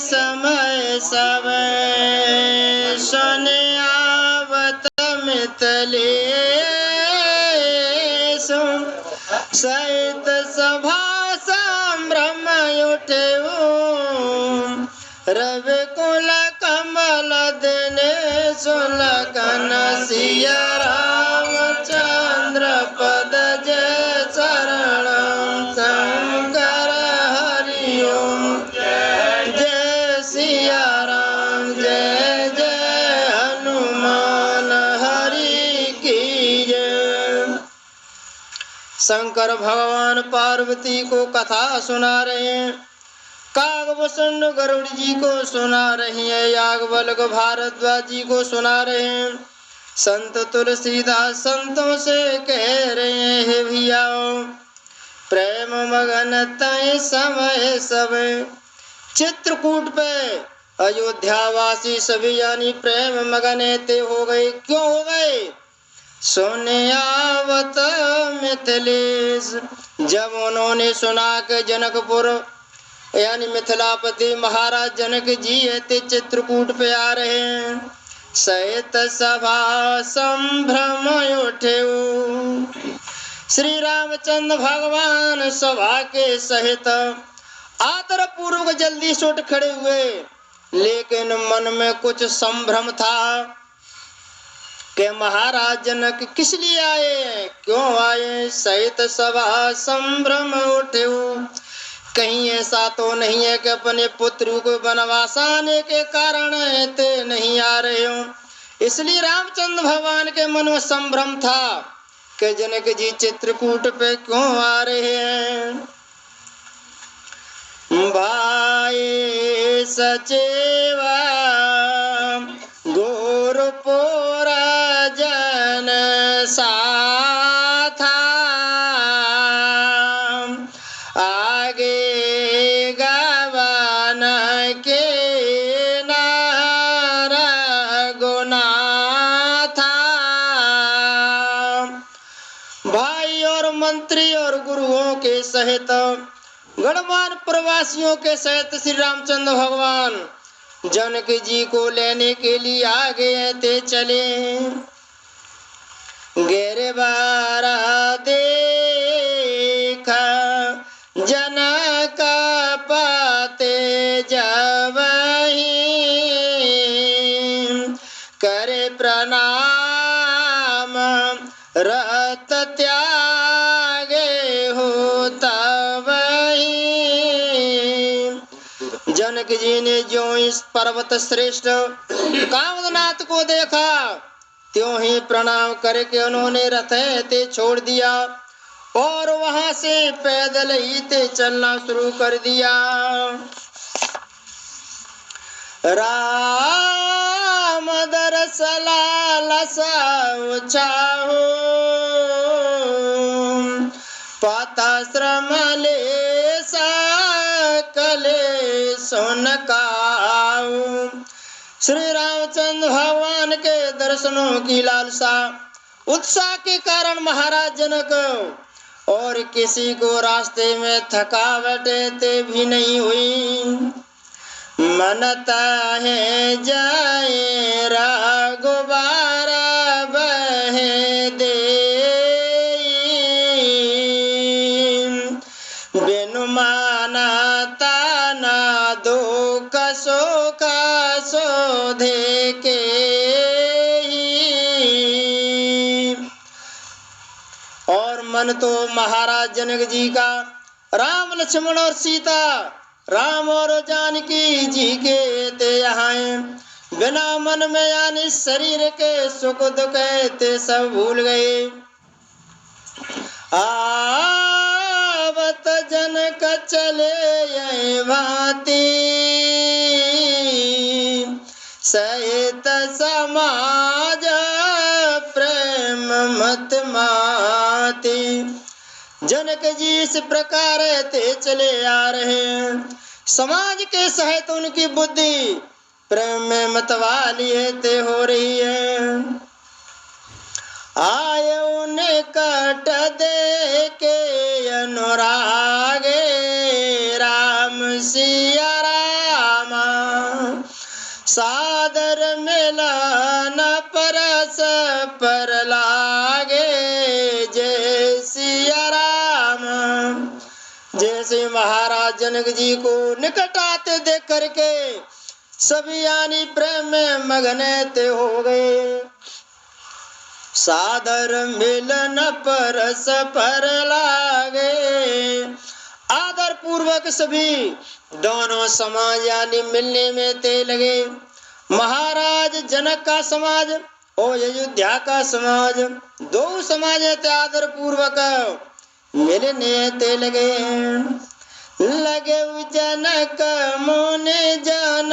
समय सब सुन आवत मिथिलेश सहित सभा संभ्रम उठेऊ रवि कुल कमल दिनेश लखन सिया रामचंद्र पद जय शरणं शंकर हरि ओम जय सिया राम जय जय हनुमान हरि की जय। शंकर भगवान पार्वती को कथा सुना रहे हैं, कागभूषण गरुड़ जी को सुना रही है, याज्ञवल्क्य भारद्वाज जी को सुना रहे हैं। संत तुलसीदास संतों से कह रहे हैं, हे भैयाओ प्रेम मगन तय समय सब चित्रकूट पे अयोध्यावासी सभी यानी प्रेम मगन ते हो गए। क्यों हो गए? सुने आवत मिथिलेश, जब उन्होंने सुना कि जनकपुर यानी मिथिलापति महाराज जनक जी ते चित्रकूट पे आ रहे हैं। सहित सभा संभ्रम उठेऊ, श्री रामचंद्र भगवान सभा के सहित आदर पूर्वक जल्दी से उठ खड़े हुए, लेकिन मन में कुछ संभ्रम था कि महाराज जनक किस लिए आए, क्यों आए। सहित सभा संभ्रम उठेऊ, कहीं ऐसा तो नहीं है कि अपने पुत्र को वनवास आने के कारण ते नहीं आ रहे हो। इसलिए रामचंद्र भगवान के मन में संभ्रम था कि जनक जी चित्रकूट पे क्यों आ रहे हैं। भाई सचेवा गोरपुर जन साथा आगे गवन के नार गुनाथा। भाई और मंत्री और गुरुओं के सहित गणमान प्रवासियों के सहित श्री रामचंद्र भगवान जनक जी को लेने के लिए आगे थे चले। गिरबारा देखा जनक पाते जबहि करे प्रणाम रत त्यागे हो तबहि। जनक जी ने जो इस पर्वत श्रेष्ठ कामनाथ को देखा त्यों ही प्रणाम करके उन्होंने रथ ते छोड़ दिया और वहां से पैदल ही ते चलना शुरू कर दिया। राम दरस लालसा चाहो पता श्रम ले सकले सुन काऊ। श्री रामचंद्र भगवान के दर्शनों की लालसा उत्साह के कारण महाराज जनक और किसी को रास्ते में थकावट ते भी नहीं हुई। मनता है जाए रघुबर बहे दे बिनु माना ताना दुख शोक शोधे के। और मन तो महाराज जनक जी का राम लक्ष्मण और सीता राम और जानकी जी के ते यहाँ बिना मन में यानी शरीर के सुख दुख ते सब भूल गए। आवत जनक चले भांति सहित समाज प्रेम मत माती। जनक जी इस प्रकार ते चले आ रहे हैं, समाज के सहित उनकी बुद्धि प्रेम में मतवाली ते हो रही है। आए उन्हें कट दे के अनुरागे राम सिया रामा सादर मिलन परस पर लागे। जय सिया राम। जैसे महाराज जनक जी को निकट आते देख करके सभी यानी प्रेम में मगन ते हो गए। सादर मिलन परस पर लागे। आदर पूर्वक सभी दोनों समाज यानी मिलने में ते लगे। महाराज जनक का समाज और अयोध्या का समाज, दो समाज ते आदर पूर्वक मिलने ते लगे। लगे जनक मुनि जन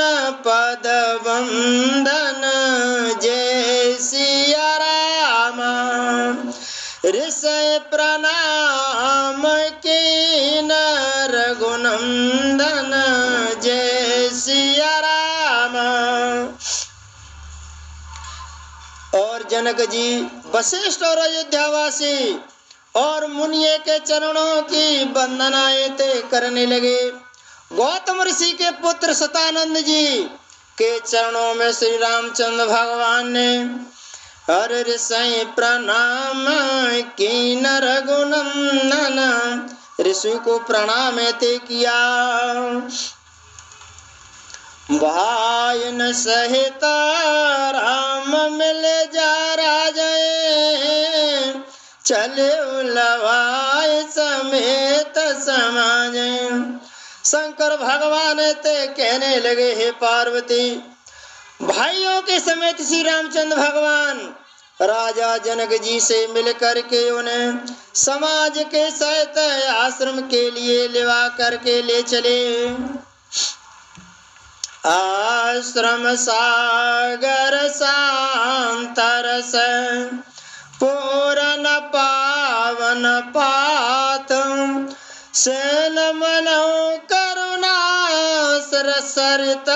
पद वंदन। जय सिया राम। ऋषि प्रणाम कीन रघुनंदन। जय सिया राम। और जनक जी वशिष्ठ और अयोध्यावासी और मुनिये के चरणों की वंदनाएं ते करने लगे। गौतम ऋषि के पुत्र सतानंद जी के चरणों में श्री रामचंद्र भगवान ने हर ऋषि प्रणाम कीन रघुनंदन। ऋषि को प्रणाम ते किया। भाइन सहित राम मिल जा राजे। चले उलवाय समेत समाज। शंकर भगवान ते कहने लगे, हे पार्वती, भाइयों के समेत श्री रामचंद्र भगवान राजा जनक जी से मिल करके उन्हें समाज के सहित आश्रम के लिए लेवा करके ले चले। आश्रम सागर शांतरस पूरन पावन पात। सेन मनो करुणा सरसरित।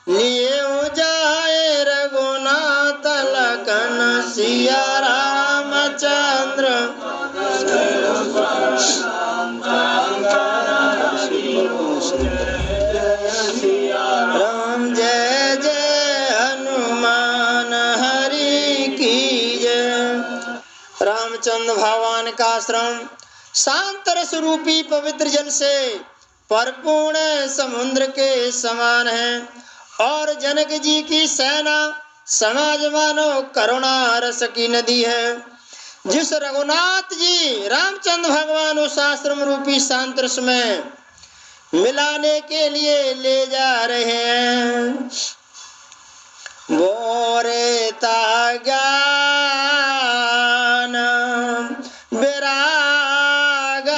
लिए जाए रघुनाथ लखन सिया रामचंद्र। राम जय जय हनुमान हरि की जय। रामचंद्र भगवान का आश्रम शांत रस रूपी पवित्र जल से परिपूर्ण समुद्र के समान है और जनक जी की सेना समाज मानो करुणा रस की नदी है। जिस रघुनाथ जी रामचंद्र भगवान उस आश्रम रूपी शांत रस में मिलाने के लिए ले जा रहे हैं। बोरे ज्ञान विराग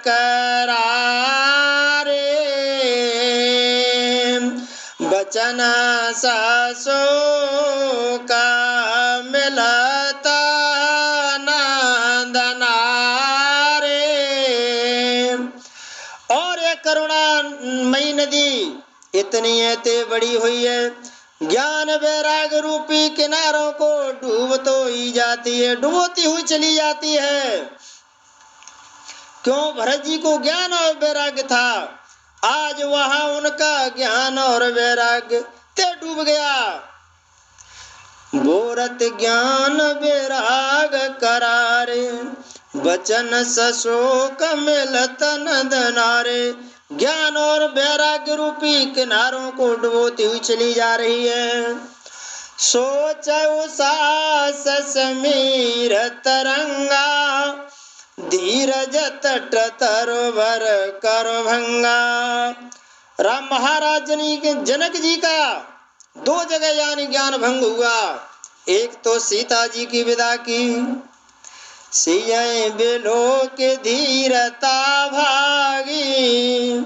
करारे। बचन ससो का मिलता नंदनारे। और ये करुणामयी नदी इतनी ते बड़ी हुई है, ज्ञान वैराग रूपी किनारों को डूब तो ही जाती है, डुबोती हुई चली जाती है। क्यों? भरत जी को ज्ञान और वैराग्य था, आज वहां उनका ज्ञान और वैराग्य ते डूब गया। बोरत ज्ञान वैराग करारे। बचन सशोक मिलत नदनारे। ज्ञान और वैराग्य रूपी किनारों को डुबोती हुई चली जा रही है। सोचो सास समीर तरंगा। धीरज तट तरोवर करो भंगा। राम महाराज जनक जी का दो जगह यानी ज्ञान भंग हुआ। एक तो सीता जी की विदा की। सिय बिलो के धीरता भागी।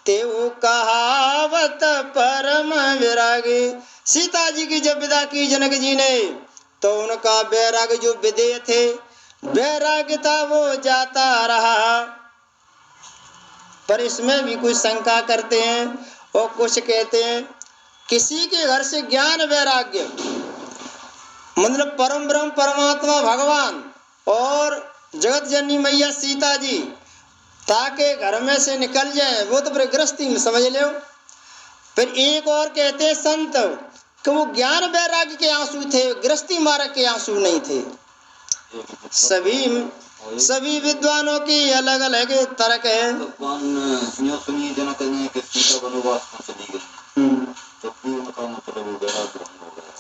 तेऊ कहावत परम विरागी। सीता जी की जब विदा की जनक जी ने तो उनका वैराग्य जो विदेह थे, वैराग्य था, वो जाता रहा। पर इसमें भी कुछ शंका करते हैं और कुछ कहते हैं किसी के घर से ज्ञान वैराग्य मतलब परम ब्रह्म परमात्मा भगवान और जगत जननी मैया सीता जी ताके घर में से निकल जाए वो तो गृहस्थी में समझ लो। फिर एक और कहते हैं संत कि वो ज्ञान वैराग्य के आंसू थे, गृहस्थी मार्ग के आंसू नहीं थे। सभी विद्वानों की अलग अलग तर्क है।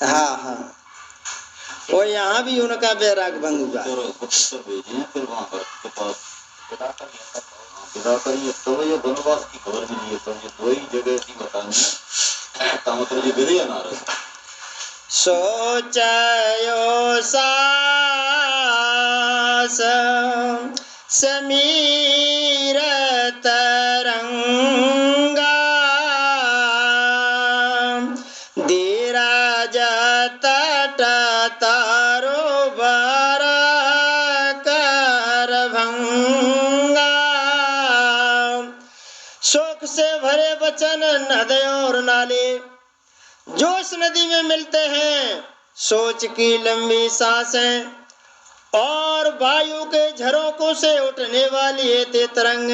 हाँ हाँ, और यहाँ भी उनका वैराग्य भंग हुआ। तो ये वनवास की खबर मिली है, तो ये दो ही जगह ऐसी बतानी है, मतलब ये विधि अनार है। सोचयो सास समीर तरंगा धीरज तट तारो बर कर भंगा। शोक से भरे वचन नदी और नाले जो इस नदी में मिलते हैं, सोच की लंबी सांसें और वायु के झरोकों से उठने वाली ये तरंग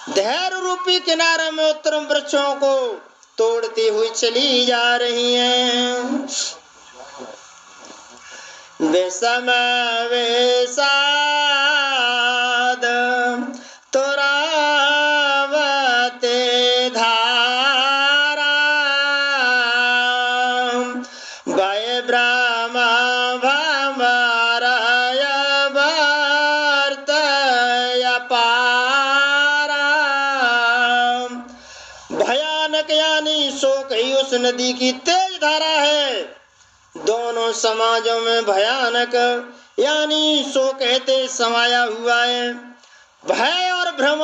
धैर्य रूपी किनारे में उत्तम वृक्षों को तोड़ती हुई चली जा रही हैं। विषम विषाद तुरावते धारा भय ब्रह्म भमरय वर्तय पारा। भयानक यानी शोक ही उस नदी की तेज धारा है। दोनों समाजों में भयानक यानी शोक कहते समाया हुआ है। भय और भ्रम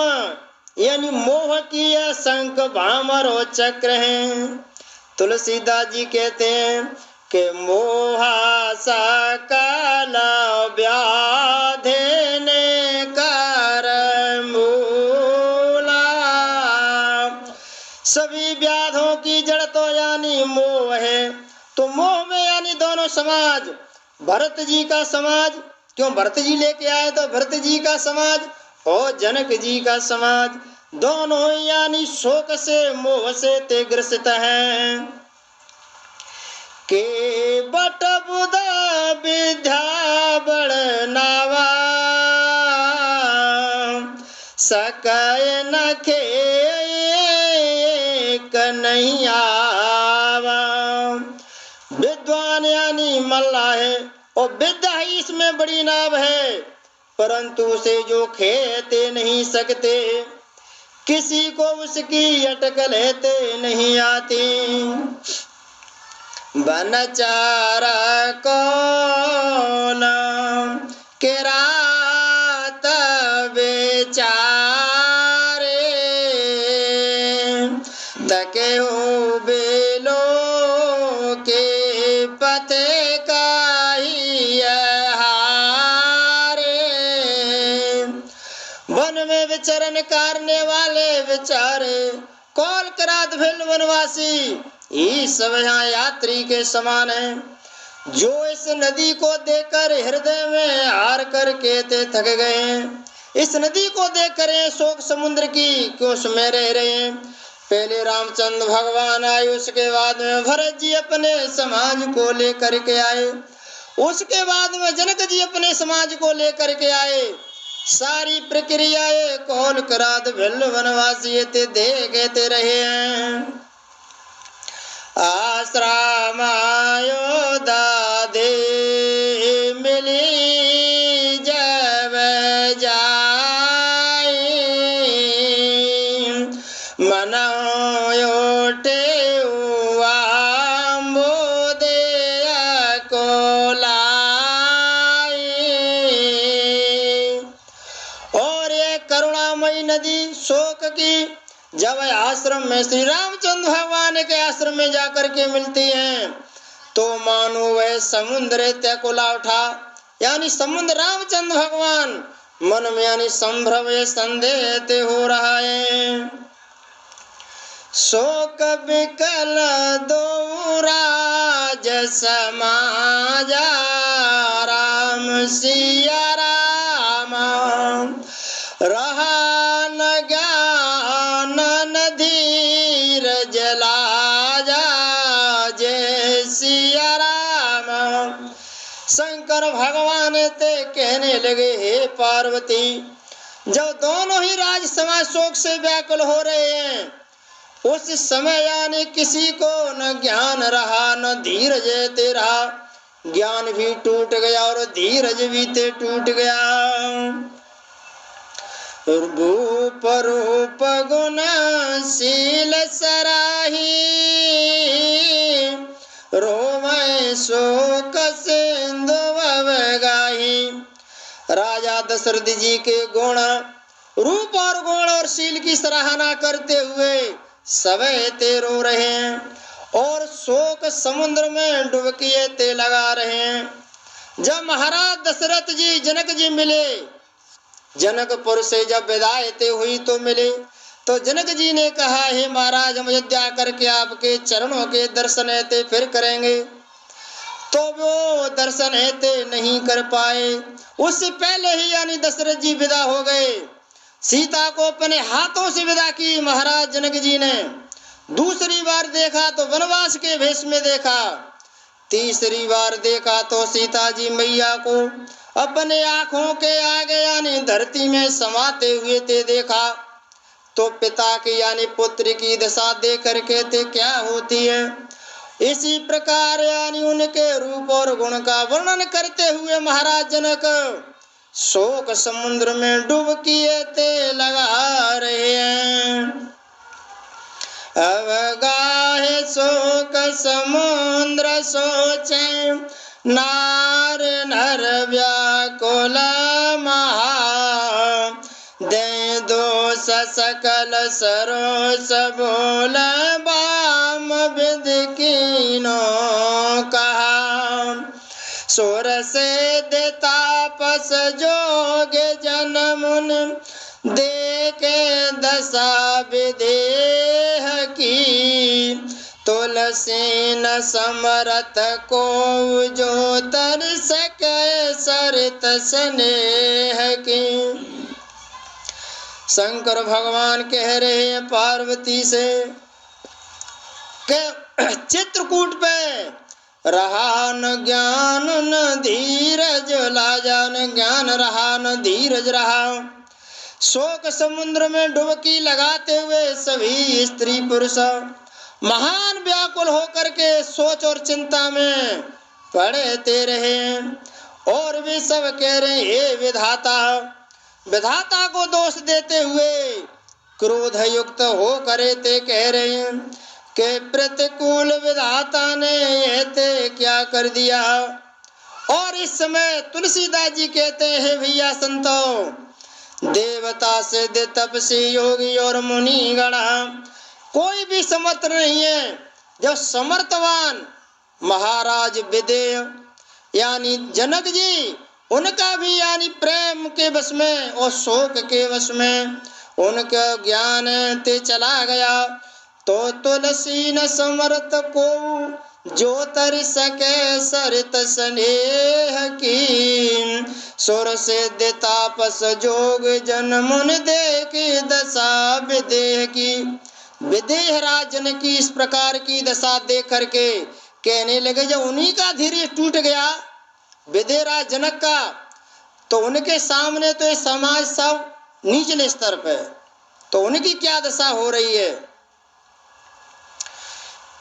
यानी मोह की यह शंख भामर और चक्र है। तुलसीदास जी कहते हैं कि मोहा सकल व्याधि ने कर मूला। सभी व्याधों की जड़ तो यानी मोह है। तो मोह में यानी दोनों समाज, भरत जी का समाज, क्यों भरत जी लेके आए तो भरत जी का समाज और जनक जी का समाज, दोनों यानी शोक से मोह से ते ग्रसित हैं। के बट बुध विद्या बढ़नावा सकय नखे नहीं आवा। विद्वान यानी मल्ला है और विद्या ही इसमें बड़ी नाव है, परंतु उसे जो खेते नहीं सकते, किसी को उसकी अटकल लेते नहीं आती। बनचारा कौन किरात बेचारे तके हो बेलो के पते का ही हारे। वन में विचरण करने वाले बेचारे कौल करात भिल वनवासी ये सब यहाँ यात्री के समान है, जो इस नदी को देखकर हृदय में हार करके ते थक गए हैं। इस नदी को देखकर शोक समुद्र की क्यों में रह रहे हैं। पहले रामचंद्र भगवान आए, उसके बाद में भरत जी अपने समाज को लेकर के आए, उसके बाद में जनक जी अपने समाज को लेकर के आए। सारी प्रक्रियाएं कौल करात भिल वनवासी देखते रहे हैं। आश्रमायो दादे मिली जब जाए मनोयोटे मोदे को लाए। और ये करुणामयी नदी शोक की जब आश्रम में श्री रामचंद्र भगवान के आश्रम में जाकर के मिलती हैं, तो मानो वह समुद्र त्याकुला उठा, यानी समुद्र रामचंद्र भगवान मन में यानी संभ्रम संदेह हो रहा है। शोक विकल दो राज समाजा राम सिया राम रहा न ज्ञान धीरज ला शंकर भगवान ते कहने लगे, हे पार्वती, जब दोनों ही राजसभा शोक से व्याकुल हो रहे हैं, उस समय यानी किसी को न ज्ञान रहा न धीरज तेरा, ज्ञान भी टूट गया और धीरज भी ते टूट गया। रूप रूप गुणशील सराही, रोमय शोक सिंधु गाही। राजा दशरथ जी के गुण, रूप और गुण और शील की सराहना करते हुए सभी ते रो रहे हैं और शोक समुद्र में डुबकी ते लगा रहे हैं। जब महाराज दशरथ जी जनक जी मिले, जनकपुर से जब विदाई ते हुई तो मिले, तो जनक जी ने कहा, हे महाराज, हम अयोध्या करके आपके चरणों के दर्शन ते फिर करेंगे। तो वो दर्शन ते नहीं कर पाए। उससे पहले ही यानी दशरथ जी विदा हो गए। सीता को अपने हाथों से विदा की महाराज जनक जी ने। दूसरी बार देखा तो वनवास के भेष में देखा। तीसरी बार देखा तो सीता जी मैया को अपने आंखों के आगे यानी धरती में समाते हुए ते देखा। तो पिता की यानी पुत्र की दशा देख करके ते क्या होती है। इसी प्रकार यानी उनके रूप और गुण का वर्णन करते हुए महाराज जनक शोक समुद्र में डुबकी ते लगा रहे हैं। अब गाहे शोक समुद्र सोचे, नार नर व्याकुल महा, दे दोष सकल सरोस बोल, बाम विद कीनो कहा। सोर से दे तापस जोग जनमुन, देखे दशा विदेह की, तुलसी न समरथ को जो तर सके सरित स्नेह की। शंकर भगवान कह रहे हैं पार्वती से कि चित्रकूट पे रहा न ज्ञान न धीरज, लाजा न ज्ञान रहा न धीरज रहा। शोक समुद्र में डुबकी लगाते हुए सभी स्त्री पुरुष महान व्याकुल होकर के सोच और चिंता में पड़े रहे। और वे सब कह रहे, हे विधाता, विधाता को दोष देते हुए क्रोध युक्त हो करे ते कह रहे हैं कि प्रतिकूल विधाता ने ये ते क्या कर दिया। और इस समय तुलसीदास जी कहते हैं, भैया संतो, देवता सिद्ध तपसी योगी और मुनि गणा कोई भी समर्थ नहीं है। जब समर्थवान महाराज विदेह यानी जनक जी, उनका भी यानी प्रेम के वश में और शोक के वश में उनका ज्ञान ते चला गया, तो तुलसी न समर्थ को जो तर सके सरित स्नेह की। सुर से तापस जोग जनमुन देखी दशा विदेह की। विदेह राजन की इस प्रकार की दशा देख करके कहने लगे, जब उन्हीं का धीरे टूट गया विदेह राज जनक का, तो उनके सामने तो ये समाज सब निचले स्तर पे, तो उनकी क्या दशा हो रही है।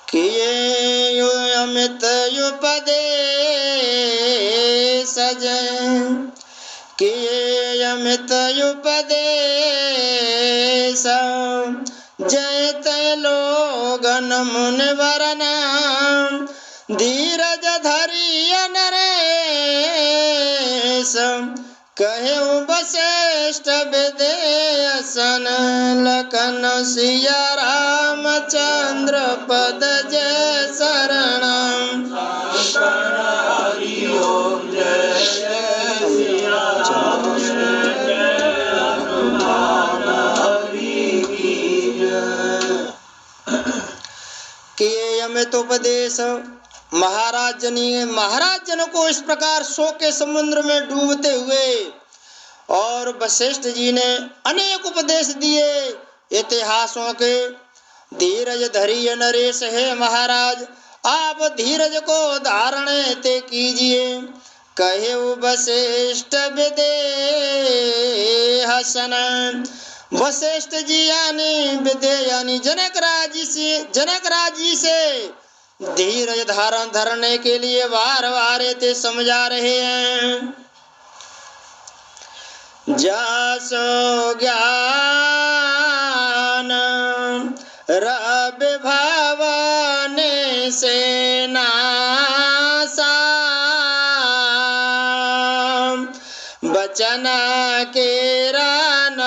किए अमित उपदेश जय, किए अमित उपदेश जय ते लोगन मुन वरना, धीरज धरिय नरेश कहे वशिष्ठ विदेशन, लखन सिया रामचंद्र पद जय शरणम। किए अमित उपदेश, महाराज जन को इस प्रकार शोक के समुद्र में डूबते हुए और वशिष्ठ जी ने अनेक उपदेश दिए इतिहासों के। धीरज धरिय नरेश, है महाराज आप धीरज को धारण ते कीजिए। कहे वशिष्ठ विदेहसन। वशिष्ठ जी यानी विदेह यानी जनक राज जी से धीरज धारण धरने के लिए बार बार ते समझा रहे हैं। जासो ज्ञान रवि भवन से नासा, बचन किरण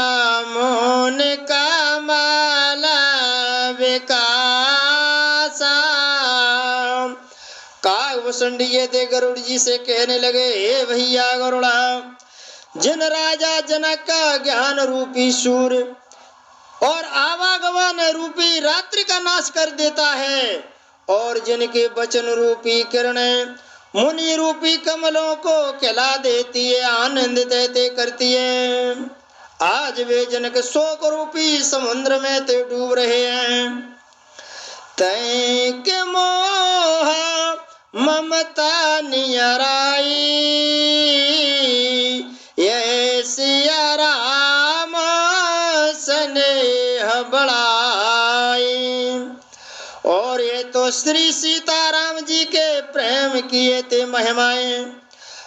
मुन कमल विकासा। कागभूषण ये दे गरुड़ जी से कहने लगे, हे भैया गरुड़ा, जिन राजा जनक का ज्ञान रूपी सूर्य और आवागमन रूपी रात्रि का नाश कर देता है, और जिनके वचन रूपी किरणें मुनि रूपी कमलों को खिला देती है, आनंद देते करती है, आज वे जनक शोक रूपी समुद्र में ते डूब रहे हैं। तै के मोह ममता नियराई, ये सिया राम स्नेह बढ़ाई। और ये तो श्री सीताराम जी के प्रेम किए ते महिमाएं।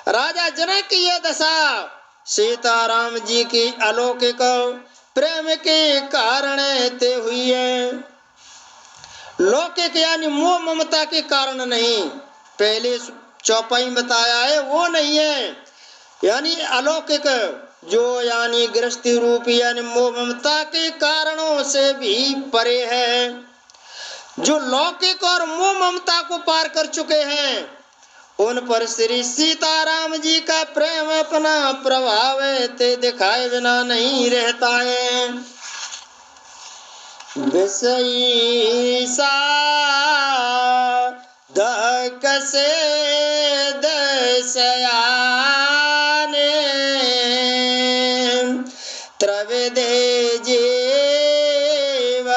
राजा जनक की ये दशा सीताराम जी की अलौकिक प्रेम के कारण ते हुई है, लौकिक यानी मोह ममता के कारण नहीं। पहले चौपाई बताया है वो नहीं है, यानी अलौकिक जो यानी गृहस्थी रूपी यानी मोह ममता के कारणों से भी परे है। जो लौकिक और मोह ममता को पार कर चुके हैं, उन पर श्री सीताराम जी का प्रेम अपना प्रभाव ते दिखाए बिना नहीं रहता है। विषयी साधक से दशयाने, त्रविधे जीव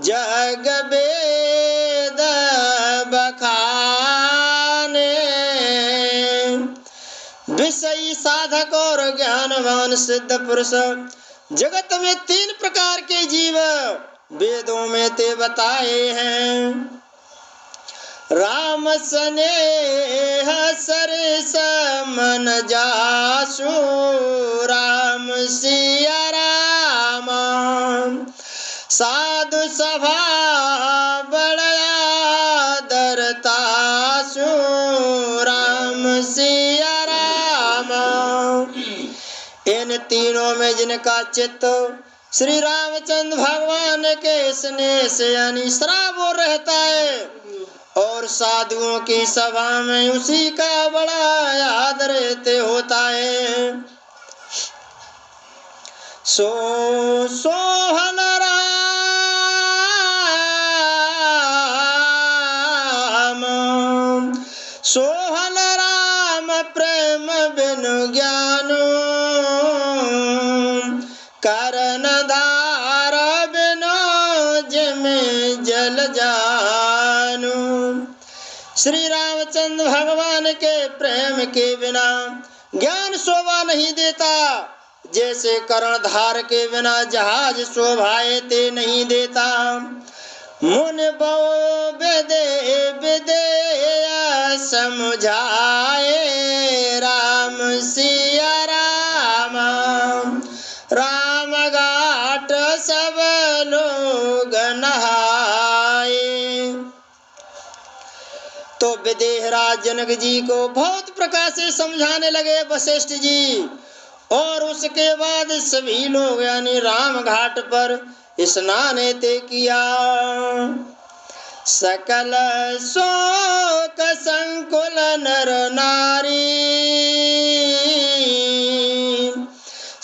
जग वेद बखाने। विषयी साधक और ज्ञानवान सिद्ध पुरुष जगत में 3 प्रकार के जीव वेदों में ते बताए हैं। राम स्नेह सरस मन जासु, राम सिया राम साधु सभा बड़या दरतासु, राम सिया राम। इन तीनों में जिनका चित्त श्री रामचंद्र भगवान के स्नेह से यानी श्रावो रहता है, और साधुओं की सभा में उसी का बड़ा आदर रहते होता है। सोहन राम, सोहन राम प्रेम बिनु ज्ञानो, करण धार बिनो जिमे जल जानु। श्री रामचंद्र भगवान के प्रेम के बिना ज्ञान शोभा नहीं देता, जैसे कर्णधार के बिना जहाज शोभाए ते नहीं देता। मुन बहु विदे विदे समझाए, राम सिया राम राम घाट सब लोग नहाए। तो विदेहराज जनक जी को बहुत प्रकार से समझाने लगे वशिष्ठ जी, और उसके बाद सभी लोग यानी राम घाट पर स्नान ते किया। सकल शोक संकुल नर नारी,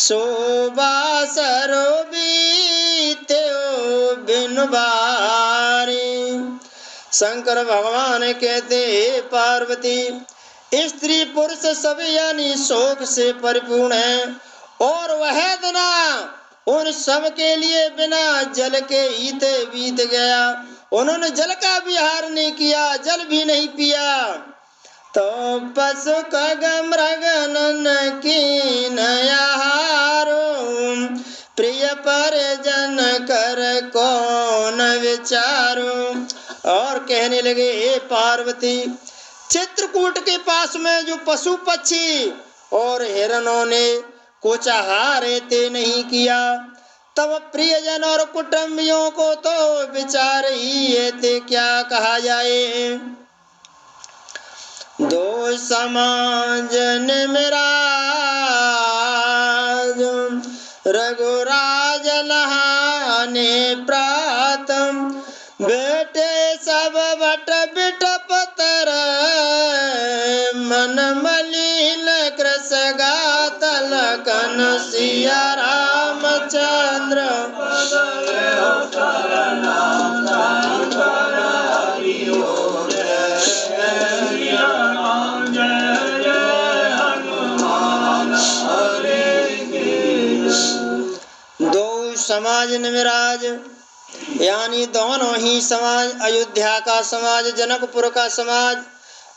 शोभा सरोबीते बिनु बारी। शंकर भगवान कहते, पार्वती स्त्री पुरुष सभी यानी शोक से परिपूर्ण है, और वह दिना उन सब के लिए बिना जल के ईते बीत गया। उन्होंने जल का विहार नहीं किया, जल भी नहीं पिया। तो पशु खग मृग नन कीन आहारो, प्रिय परिजन कर कौन विचारो। और कहने लगे, हे पार्वती, चित्रकूट के पास में जो पशु पक्षी और हिरणों ने कुछ आहार ते नहीं किया, तब प्रियजन और कुटुंबियों को तो विचार ही ते क्या कहा जाए। दो समाज निमराज रघुराज लहाने प्रात, बेटे सब बट बिट पतर, मन मलिन कृस गात लखन सिया रामचंद्र। दो समाज निमराज यानी दोनों ही समाज, अयोध्या का समाज, जनकपुर का समाज,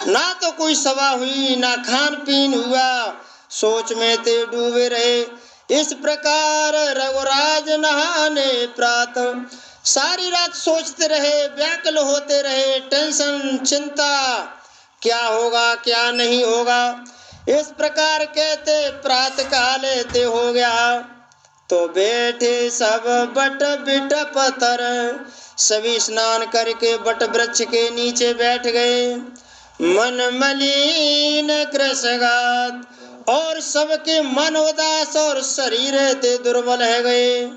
ना तो कोई सभा हुई, ना खान पीन हुआ, सोच में ते डूबे रहे। इस प्रकार रघुराज नहाने प्रात, सारी रात सोचते रहे, व्याकुल होते रहे, टेंशन चिंता, क्या होगा क्या नहीं होगा। इस प्रकार कहते प्रात काल ते हो गया, तो बैठे सब बट बिट पतर, सभी स्नान करके बट वृक्ष के नीचे बैठ गए। मन मलिन कृशगात, और सबके मन उदास और शरीर ते दुर्बल है गए।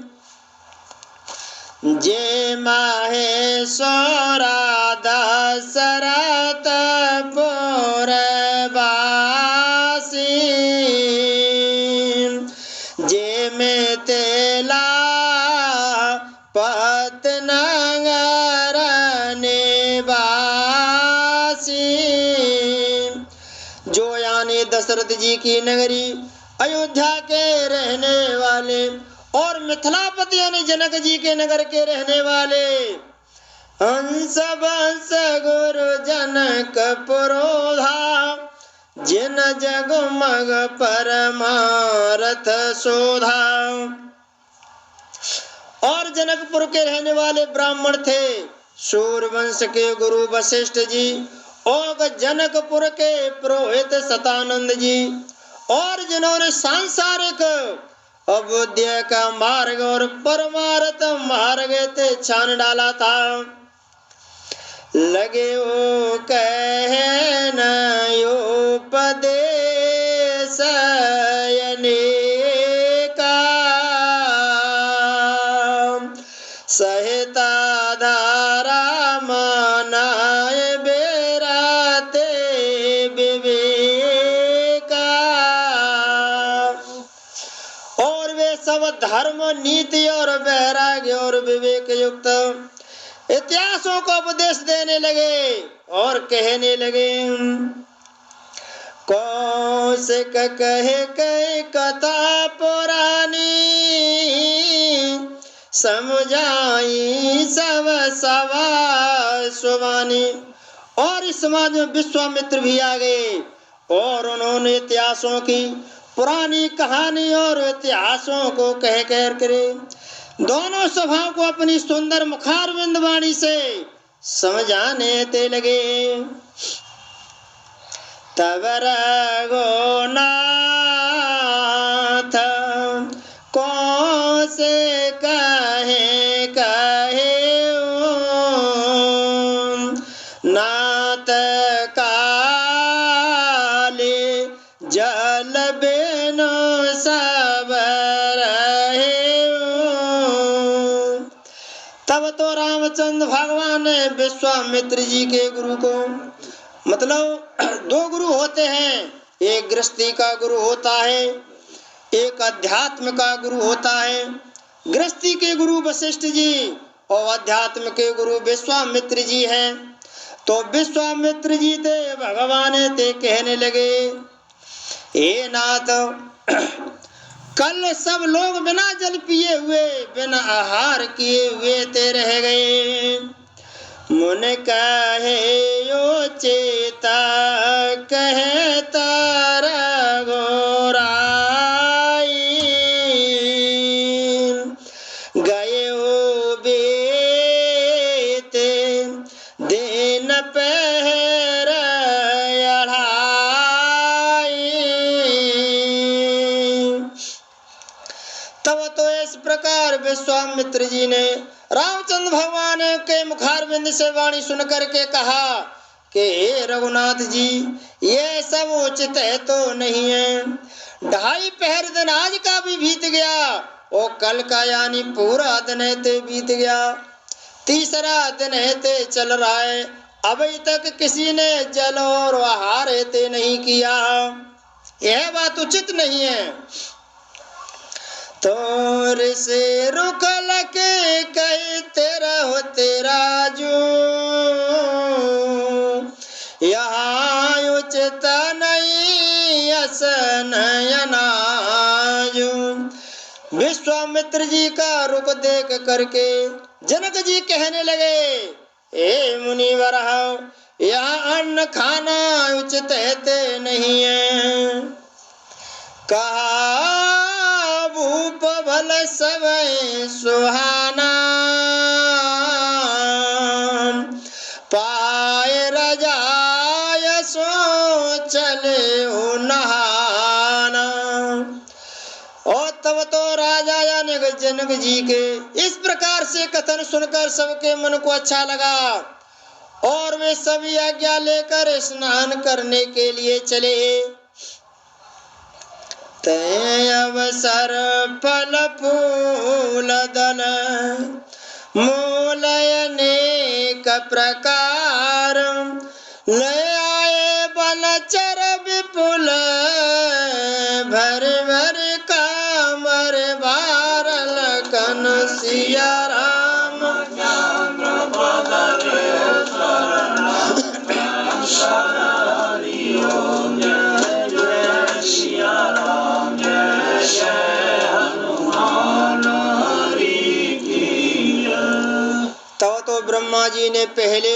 जे माहेश्वरा दशरथ पुरवासी, जे में तेला पत नगर निवासी, जो यानी दशरथ जी की नगरी अयोध्या के रहने वाले और मिथिलापति यानी जनक जी के नगर के रहने वाले, हंस बंस गुरु जनक पुरोधा, जिन जगमग परमारथ शोधा। और जनकपुर के रहने वाले ब्राह्मण थे सूर्यवंश के गुरु वशिष्ठ जी, और जनकपुर के पुरोहित सतानंद जी, और जिन्होंने सांसारिक अबुद्ध का मार्ग और परमार्थ मार्ग ते छान डाला था। लगे ओ कहन उपदेश अनेका, सहिता धारा मनाए बेराते विवेका। और वे सब धर्म नीति और वैराग्य और विवेक युक्त इतिहासों को उपदेश देने लगे और कहने लगे, कौशिक कहे कई कथा पुरानी, समझाई सब सवा सुवानी। और इस समाज में विश्वामित्र भी आ गए और उन्होंने इतिहासों की पुरानी कहानी और इतिहासों को कह कर दोनों सभाओं को अपनी सुंदर मुखारविंद वाणी से समझाने ते लगे। तब रघुनाथ कौन से कहे नाथ काले जल बेनो सब रहे। तब तो रामचंद्र भगवान ने विश्वामित्र जी के गुरु को, मतलब दो गुरु होते हैं, एक गृहस्थी का गुरु होता है, एक अध्यात्म का गुरु होता है। गृहस्थी के गुरु वशिष्ठ जी और अध्यात्म के गुरु विश्वामित्र जी हैं। तो विश्वामित्र जी थे भगवान ते कहने लगे, हे नाथ, कल सब लोग बिना जल पिए हुए, बिना आहार किए हुए ते रह गए। मुन कहे यो चेता कहता रघुराई गए हो बेते दिन पहर अढ़ाई। तब तो इस प्रकार विश्वामित्र जी ने रामचंद्र भगवान के मुखारविंद से वाणी सुनकर के कहा कि हे रघुनाथ जी, ये सब उचित है तो नहीं है। 2.5 पहर दिन आज का भी बीत गया और कल का यानी पूरा दिन है बीत गया, तीसरा दिन है चल रहा है, अभी तक किसी ने जल और आहार है नहीं किया। यह बात उचित नहीं है। तोर से रुकल के कहते रहो तेरा जो यहाँ उचित नहीं असन अनाजो। विश्वामित्र जी का रुख देख करके जनक जी कहने लगे, हे मुनिवर, यहाँ अन्न खाना उचित है नहीं है। कहा भूप भल सब सुहाना पाए रजाय सो चले नहाना। और तब तो राजा यानी जनक जी के इस प्रकार से कथन सुनकर सबके मन को अच्छा लगा और वे सभी आज्ञा लेकर स्नान करने के लिए चले। तय अवसर फल फूल दल मूल अनेक प्रकार ले आए बनचर विपुल भर भर कामर बार लखन सिया राम चंद्र पद तो ब्रह्मा जी ने पहले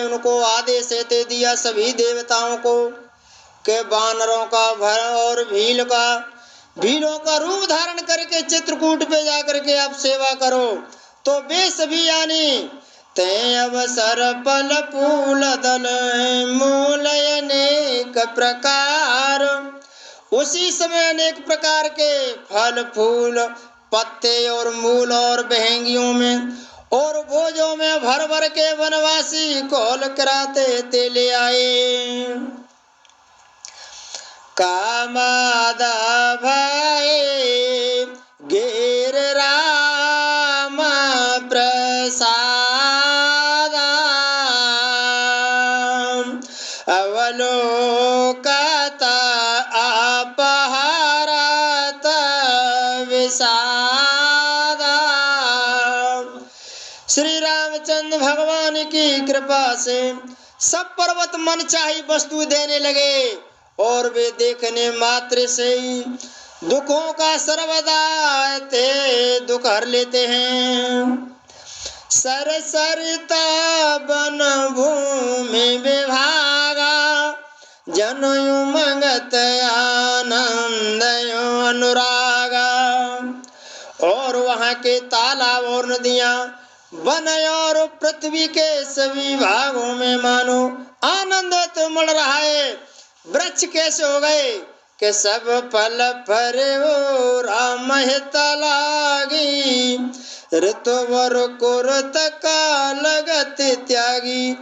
उनको आदेश दे दिया सभी देवताओं को कि वानरों का भर और भीलों का रूप धारण करके चित्रकूट पे जाकर के आप सेवा करो। तो वे सभी यानी ते अवसर फल फूल दल मूल अनेक प्रकार, उसी समय अनेक प्रकार के फल फूल पत्ते और मूल और बहेंगियों में और बोझों में भर भर के वनवासी कौल कराते ते ले आए। कामादा भाई गिर राम प्रसाद अवलोकता अपहरत विषादा। श्री रामचंद्र भगवान की कृपा से सब पर्वत मनचाही वस्तु देने लगे और वे देखने मात्र से ही दुखों का सर्वदा ते दुख हर लेते हैं। सरसरिता वन भूमि विभागा जनयु मंगत आनंद अनुरागा। और वहाँ के तालाब और नदियाँ वन और पृथ्वी के सभी भागों में मानो आनंद तो मिल रहा है। वृक्ष कैसे हो गए कि सब फल फरे हो राम हित लागी ऋतुवर कुरत का लगत त्यागी।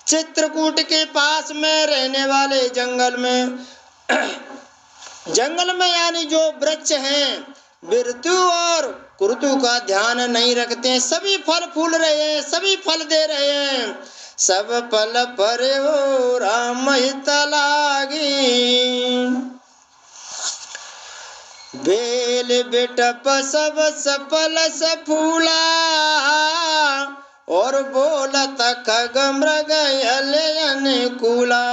चित्रकूट के पास में रहने वाले जंगल में यानी जो वृक्ष हैं ऋतु और कुरुतु का ध्यान नहीं रखते हैं, सभी फल फूल रहे हैं, सभी फल दे रहे हैं। सब फल फरे हो राम हित लागी बेल बेटप सब सफल सफूला और बोलत खग मृग अनुकूला।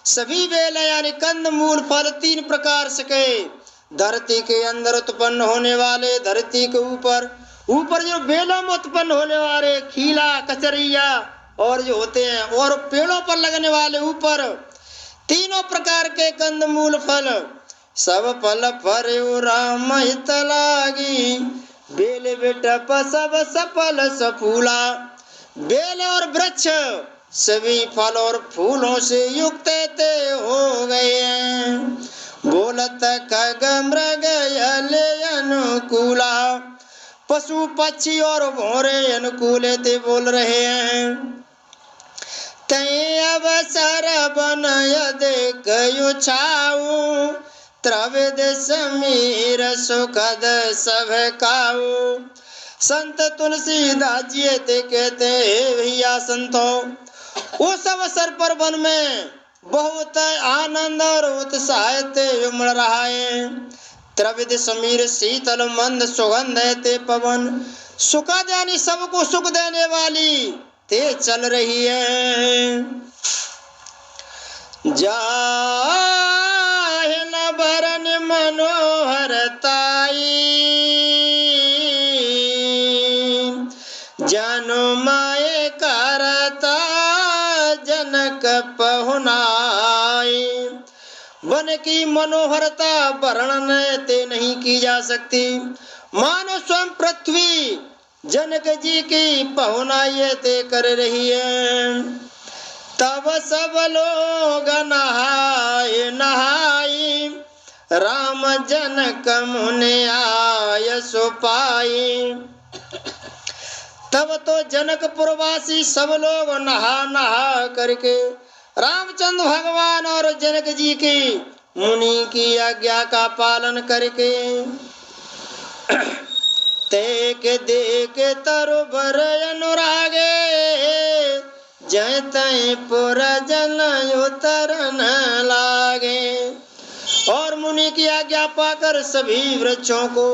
सभी बेल यानी कंद मूल फल 3 प्रकार के धरती के अंदर उत्पन्न होने वाले, धरती के ऊपर जो बेलों में उत्पन्न होने वाले खीला कचरिया और जो होते हैं, और पेड़ों पर लगने वाले ऊपर तीनों प्रकार के कंदमूल फल, सब फल फरे राम हित लागी, बेल बेटप सब सफल सफूला। बेल और वृक्ष सभी फल और फूलों से युक्त ते हो गए हैं। बोलत खग मृग यले अनुकूला, पशु पक्षी और भौरे अनुकूल ते बोल रहे हैं। तय अवसर बन देखो छाऊ, त्रविद समीर सुखद सब खाऊ। संत तुलसीदास जी ते कहते हैं, भैया संतो, उस अवसर पर वन में बहुत आनंद और उत्साह ते उमड़ रहा है। त्रविद समीर शीतल मंद सुगंध है ते पवन, सुखद यानी सबको सुख देने वाली ते चल रही है। जाहि न भरन मनोहरताई, जनु माए करता जनक पहुनाई। वन की मनोहरता वर्णन ते नहीं की जा सकती, मानो स्वयं पृथ्वी जनक जी की पहुनाई ते कर रही है। तब सब लोग नहाए नहाई, राम जनक मुनि आय सो पाई। तब तो जनकपुरवासी सब लोग नहा नहा करके रामचंद्र भगवान और जनक जी की मुनि की आज्ञा का पालन करके तेक देख तरुबर अनुरागे, जय तय पुर जन उतरन लागे। और मुनि की आज्ञा पाकर सभी वृक्षों को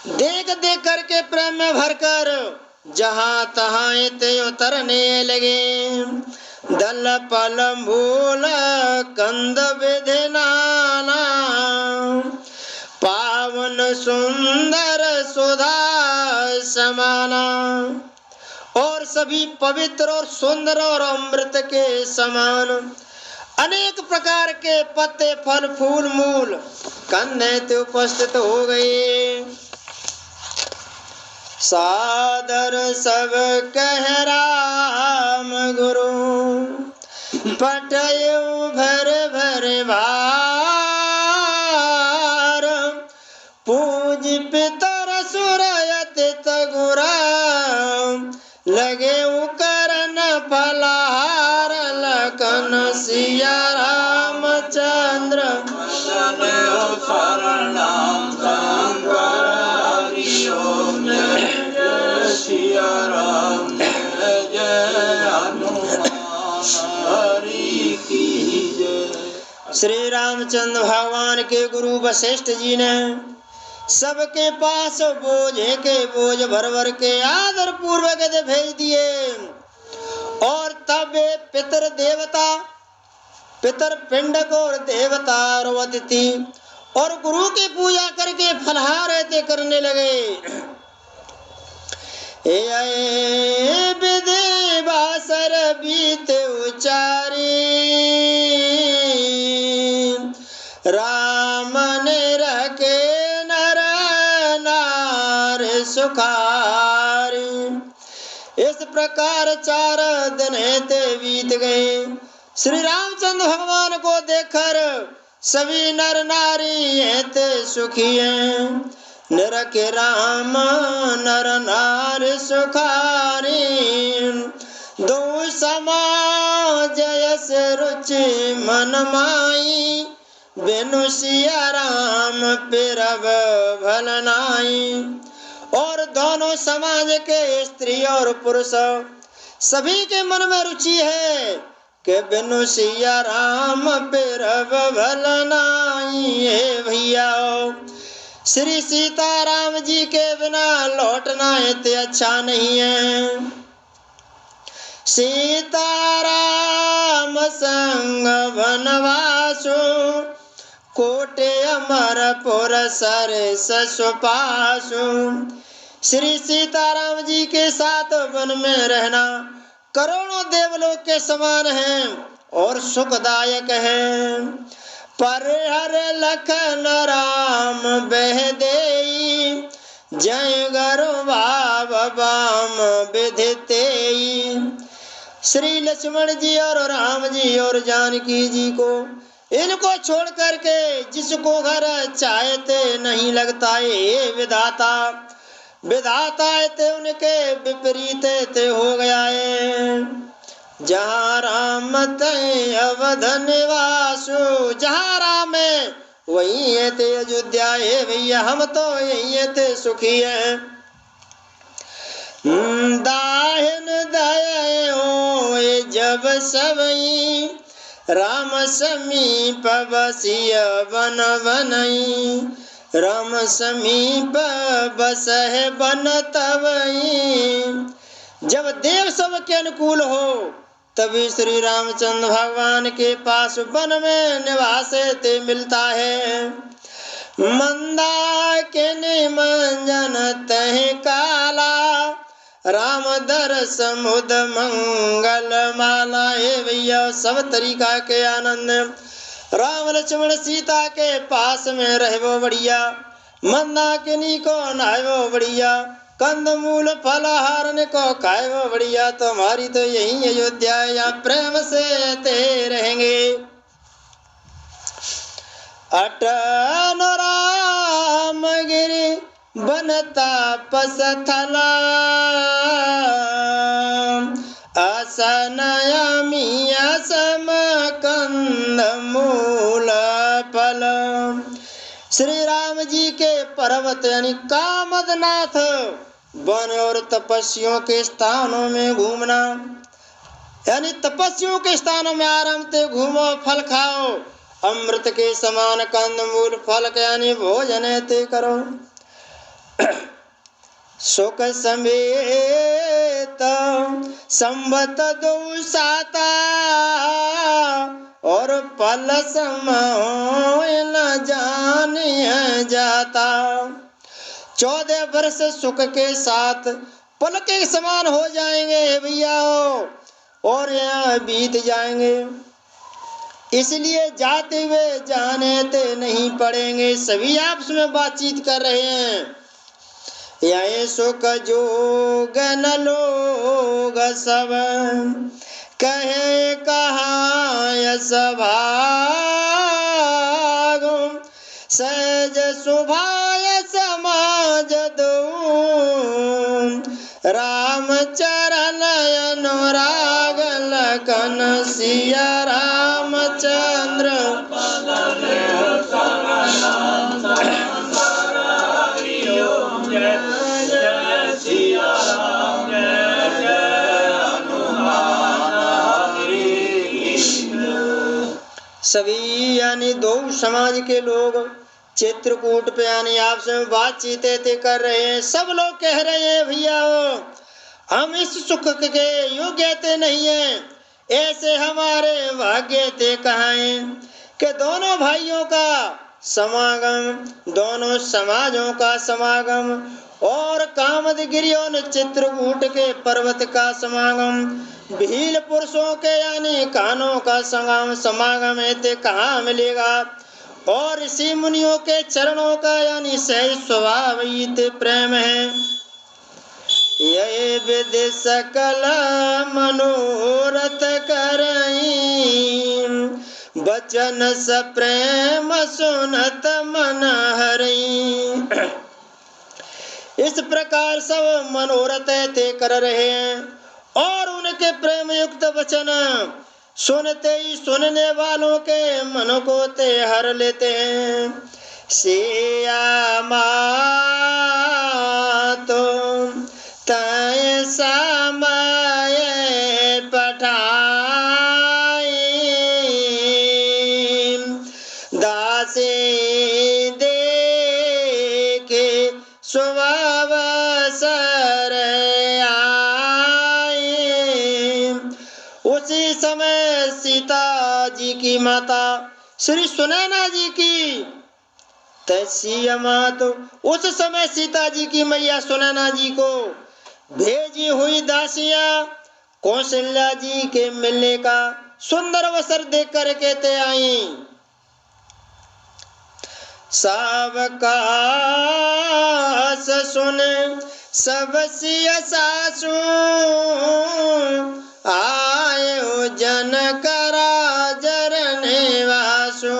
देख देख करके प्रेम में भरकर जहाँ तहाँ ते उतरने लगे। दल पल मूल कंद विधि नाना, पावन सुंदर सुधा समाना। और सभी पवित्र और सुंदर और अमृत के समान अनेक प्रकार के पत्ते फल फूल मूल कंदे ते उपस्थित हो गए। सादर सब कह राम गुरु, पटयो भर भर भार। पूज पितर सुरयत तगुरा, लगे करन फलहार। लखन सिया रामचंद्र शरणम शंकर हरि ओम। सिया राम जय हनुमान हरि की जय। श्री रामचंद्र भगवान के गुरु वशिष्ठ जी ने सबके पास बोझे के बोझ भर भर के आदर पूर्वक भेज दिए। और तब पितर देवता, पितर पिंडक और देवता और अतिथि और गुरु की पूजा करके फलहार ऐसे करने लगे। विधि बासर बीत उचारी, राम ने रखे नर नार सुखारी। इस प्रकार 4 दिन ते बीत गए। श्री रामचंद्र भगवान को देखकर सभी नर नारी ते सुखी हैं। निरखे राम नर नार सुखारी, दो समाज यस रुचि मन माई। बिनु सिया राम पिरब भल नाई। और दोनों समाज के स्त्री और पुरुष सभी के मन में रुचि है कि बिनु सिया राम पिरब भल नाई। भैया श्री सीताराम जी के बिना लौटना इतने अच्छा नहीं है। सीताराम संग वनवासु, कोटे अमरपुर सर ससुपासु। श्री सीताराम जी के साथ वन में रहना करोड़ों देवलोक के समान है और सुखदायक है। पर हर लखन राम बह देई, जय गर्भाव बाम विधितेई। श्री लक्ष्मण जी और राम जी और जानकी जी को, इनको छोड़ करके जिसको घर चाहते नहीं लगता, ये विधाता विधाता ते उनके विपरीत ते हो गया है। जहाँ राम तय अवध निवासु, जहाँ राम है वही है ते अयोध्या है भैया, हम तो यही है ते सुखी है। दाहिन दया हो जब सबई, राम समीप बसिय बन बनई, राम समीप बसह बन तबई। जब देव सब के अनुकूल हो तभी श्री रामचंद्र भगवान के पास वन में निवास ते मिलता है। मंदा के निमंजन तह काला, राम दरस मुद मंगल माला। हे भैया सब तरीका के आनंद, राम लक्ष्मण सीता के पास में रहवो बढ़िया, मंदाकिनी को नहावो बढ़िया, कंद मूल फलहारन को खाएवो बढ़िया। तो हमारी तो यही अयोध्या है, यहाँ प्रेम से ते रहेंगे। अटन राम गिरी बनता पसथला, असनयमी असम कंद मूल फल। श्री राम जी के पर्वत यानी कामदनाथ वन और तपस्वियों के स्थानों में घूमना, यानी तपस्वियों के स्थानों में आराम से घूमो, फल खाओ, अमृत के समान कंद मूल फल के यानी भोजन ते करो। सुख समेत संबत दो साता, और फल सम न जाने जाता। 14 वर्ष सुख के साथ पल के समान हो जाएंगे भैया, और यहाँ बीत जाएंगे, इसलिए जाते हुए जाने ते नहीं पड़ेंगे। सभी आपस में बातचीत कर रहे हैं। यही सुख जोग न लोग सब, कहे कहाँ सभाग, सहज सुभाय समाज दो, राम चरण अनुराग लखन सिया रामचंद्र। सभी यानी दो समाज के लोग चित्रकूट पे यानी आपस में बातचीत कर रहे हैं। सब लोग कह रहे हैं भैया हम इस सुख के योग्य ते नहीं है, ऐसे हमारे भाग्य ते कहाँ हैं कि दोनों भाइयों का समागम, दोनों समाजों का समागम, और कामदगिरी और चित्रकूट के पर्वत का समागम, भील पुरुषों के यानी कानों का समागम है ते कहाँ मिलेगा, और ऋषि मुनियों के चरणों का यानी सहज स्वभाव ते प्रेम है। ये विधि सकल मनोरथ करई, बचन स प्रेम सुनत मन हरई। इस प्रकार सब मनोरथ ते कर रहे हैं, और उनके प्रेम युक्त वचन सुनते ही सुनने वालों के मन को ते हर लेते हैं। सिया मातो तय समय पठाई, दासे देखे स्वभाव सर आए। उसी समय सीता जी की माता श्री सुनैना जी की तैसिया मात उस समय सीता जी की मैया सुनैना जी को भेजी हुई दासियां कौशल्या जी के मिलने का सुंदर अवसर देख कर कहते आई। सावकाश सुन सब सिया सासू आयो जनक राजर निवासु।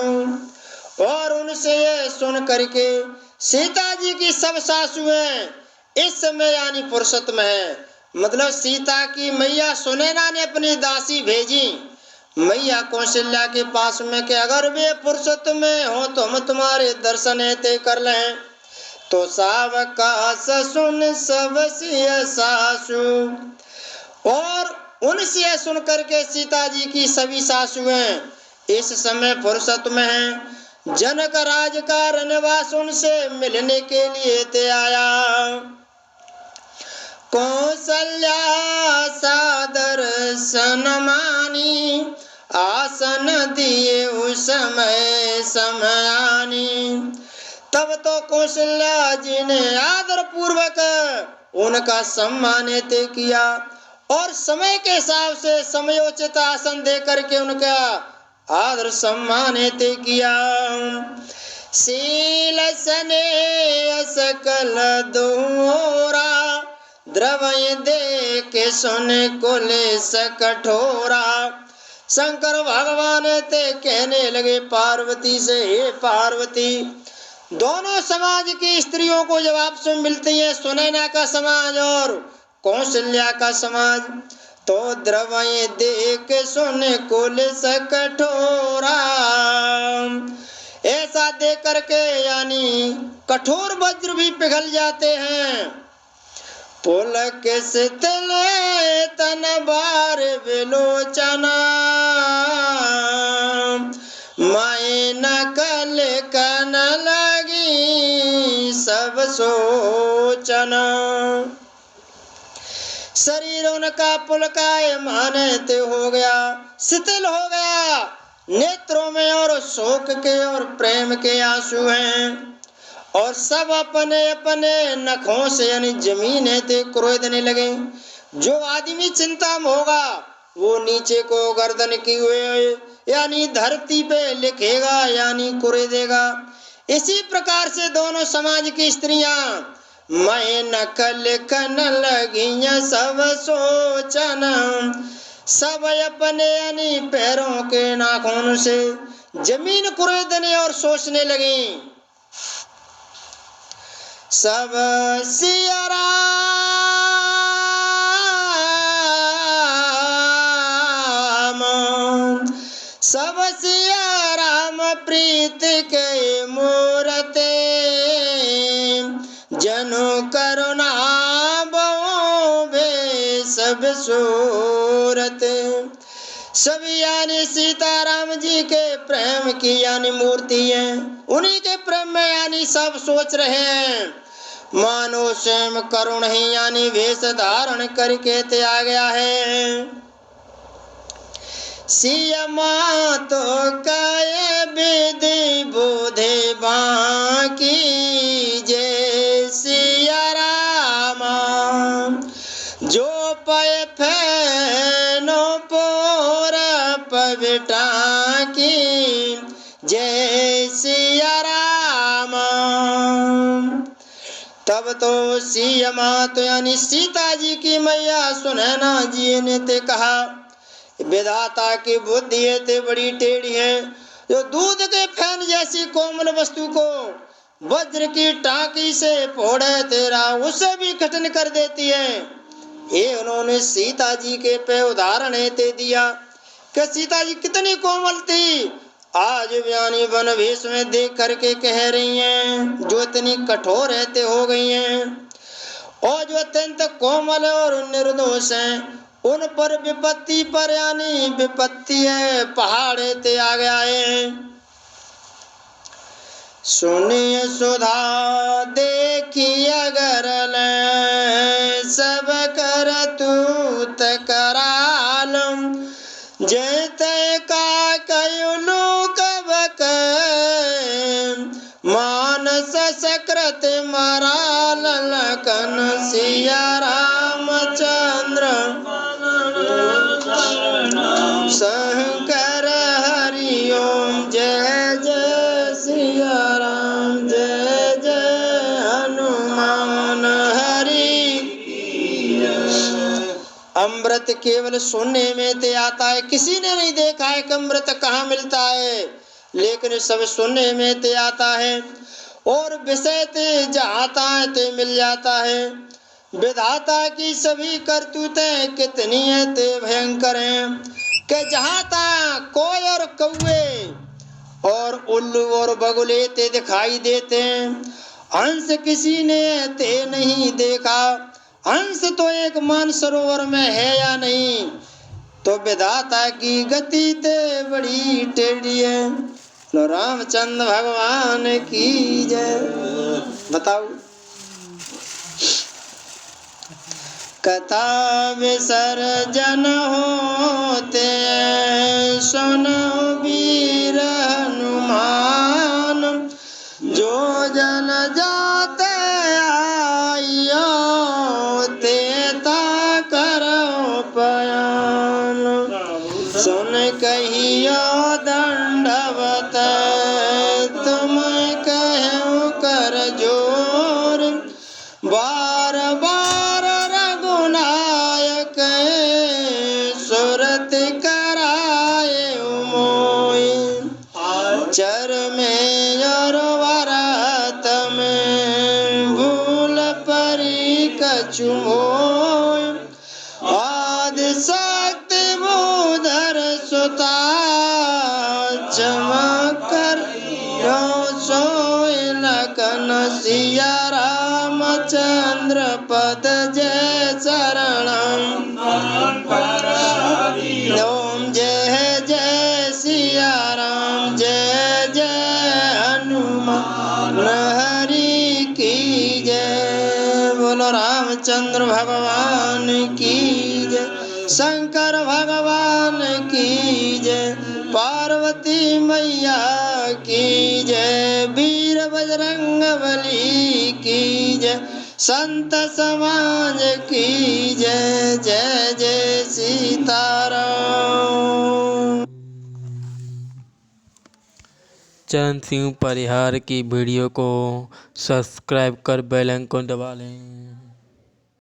और उनसे ये सुन करके सीता जी की सब सासुएं इस समय यानी पुरुषोत्तम है, मतलब सीता की मैया सुनैना ने अपनी दासी भेजी मैया कौशल्या के पास में कि अगर वे पुरुषोत्तम में हो तो हम तुम्हारे दर्शन ते कर लें। तो सावकाश सुन सब सिया सासु। और उनसे सुन करके सीता जी की सभी सासुएं इस समय पुरुषोत्तम हैं। जनक राज का रनवास उनसे मिलने के लिए ते आया। कौशल्या सादर सनमानी आसन दिए उस समय समयानी। तब तो कौशल्या जी ने आदर पूर्वक उनका सम्मानित किया और समय के हिसाब से समयोचित आसन दे करके उनका आदर सम्मानित किया। शील सने सकल दोरा द्रवय दे के सुन कुलेश कठोरा। शंकर भगवान ते कहने लगे पार्वती से, हे पार्वती, दोनों समाज की स्त्रियों को जब आपसे मिलती है, सुनैना का समाज और कौशल्या का समाज, तो द्रवय देख सुन कुलेश कठोरा। ऐसा देख करके यानी कठोर वज्र भी पिघल जाते हैं। पुलक से तले तन बार विलोचना माए नकल कन लगी सब सोचना। शरीर उनका पुलकाय मानत हो गया, शिथिल हो गया। नेत्रों में और शोक के और प्रेम के आंसू हैं और सब अपने अपने नखों से यानी जमीन है क्रोधने लगे। जो आदमी चिंता में होगा वो नीचे को गर्दन की हुए यानी धरती पे लिखेगा यानी कुरेदेगा। इसी प्रकार से दोनों समाज की स्त्रियां मैं नकल कन लगी सब सोचन, सब अपने यानी पैरों के नाखून से जमीन कुरेदने और सोचने लगी। सब सिया राम, सब सिया राम प्रीत के मूरते, जनु करुणा बहु भे सब सूरत। सभी यानी सीताराम जी के प्रेम की यानी मूर्ति है, उन्हीं के प्रेम में यानी सब सोच रहे हैं। मानो स्वयं करुण ही यानी वेश धारण करके ते आ गया है। सिया मातो काय विधि बोधे बाकी जय सिया रामा, जो पय फैनो पोर पविटा की जय सिया रामा। तब तो सिया मात यानी सीता जी की मैया सुनैना जी ने ते कहा, विधाता की बुद्धि है ते बड़ी टेढ़ी है, जो दूध के फैन जैसी कोमल वस्तु को वज्र की टाकी से फोड़े तेरा उसे भी कठिन कर देती है। ये उन्होंने सीता जी के पे उदाहरण ते दिया कि सीता जी कितनी कोमल थी, आज यानी वन वेश में देख करके कह रही हैं जो इतनी कठोर रहते हो गई हैं, और जो अत्यंत कोमल और निर्दोष हैं उन पर विपत्ति पर यानी विपत्ति है, पहाड़ ते आ गया है। सुनिए सुधा देखी अगर ले सब कर तूत करालम, जैत का कयुलू कबक मान सिया रामचंद्र शंकर हरि ओम। जय जय सिया राम, जय जय हनुमान हरि। अमृत केवल सुनने में ते आता है, किसी ने नहीं देखा है कि अमृत कहाँ मिलता है, लेकिन सब सुनने में ते आता है। और विषय ते जाता है ते मिल जाता है। विधाता की सभी करतूतें कितनी है ते भयंकर हैं, कि जहाँ तहाँ कोय और कौवे और उल्लू और बगुले ते दिखाई देते हैं, हंस किसी ने ते नहीं देखा। हंस तो एक मानसरोवर में है या नहीं, तो विधाता की गति ते बड़ी टेढ़ी है। लो रामचंद्र भगवान की जय। बताओ, कथा विसर्जन होते सुनो वीर हनुमान, जो जन जाते आइयो तेता करो पयान। सुन कहियो दंडवत तुम कहूँ कर जोर, बार बार रघुनायक सुरत कराए मोय। चर में और वरत में भूल परी कछु मोय, आदि शक्ति भूधर सुता चमकर सोय लखन सिया रामचंद्र पद जय शरणम। ओम जय जय सिया राम, जय जय हनुमान हरि की जय। बोलो रामचंद्र भगवान की जय, शंकर भगवान की जय, पार्वती मैया की जय, वीर बजरंग बली की जय, संत समाज की जय। जय जय सीताराम। चरण सिंह परिहार की वीडियो को सब्सक्राइब कर बेल आइकन दबा लें।